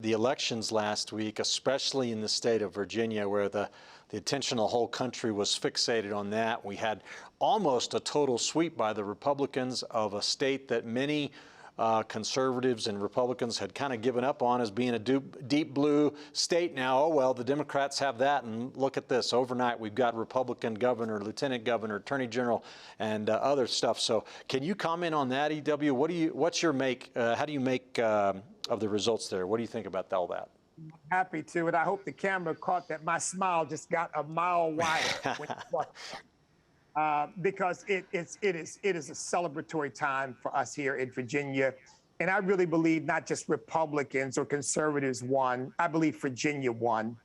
The elections last week, especially in the state of Virginia, where the attention of the whole country was fixated on that. We had almost a total sweep by the Republicans of a state that many conservatives and Republicans had kind of given up on as being a deep blue state now. Oh, well, the Democrats have that, and look at this. Overnight, we've got Republican governor, lieutenant governor, attorney general, and other stuff. So can you comment on that, EW? What's your how do you make of the results there? What do you think about all that? Happy to, and I hope the camera caught that my smile just got a mile wider because it is a celebratory time for us here in Virginia, and I really believe not just Republicans or conservatives won. I believe Virginia won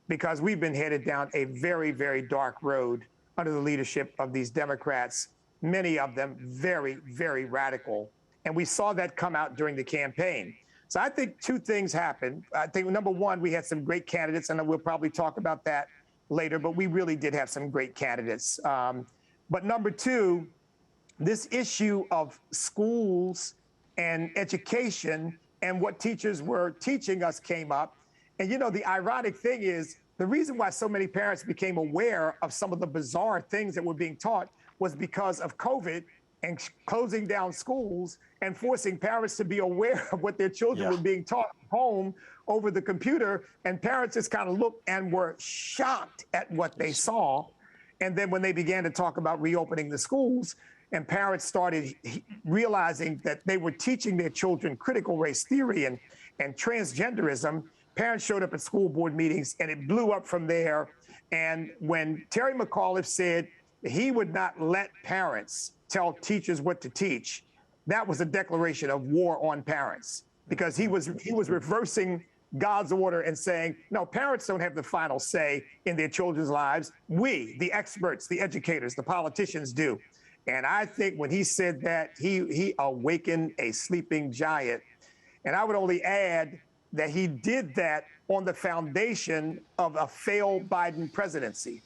because we've been headed down a very, very dark road under the leadership of these Democrats, many of them very, very radical, and we saw that come out during the campaign. So I think two things happened. I think, number one, we had some great candidates, and we'll probably talk about that later, but we really did have some great candidates. But number two, this issue of schools and education and what teachers were teaching us came up. And, you know, the ironic thing is the reason why so many parents became aware of some of the bizarre things that were being taught was because of COVID and closing down schools and forcing parents to be aware of what their children were being taught at home over the computer. And parents just kind of looked and were shocked at what they saw. And then when they began to talk about reopening the schools, and parents started realizing that they were teaching their children critical race theory and transgenderism, parents showed up at school board meetings, and it blew up from there. And when Terry McAuliffe said he would not let parents tell teachers what to teach, that was a declaration of war on parents, because he was reversing God's order and saying, no, parents don't have the final say in their children's lives. We, the experts, the educators, the politicians do. And I think when he said that, he awakened a sleeping giant. And I would only add that he did that on the foundation of a failed Biden presidency.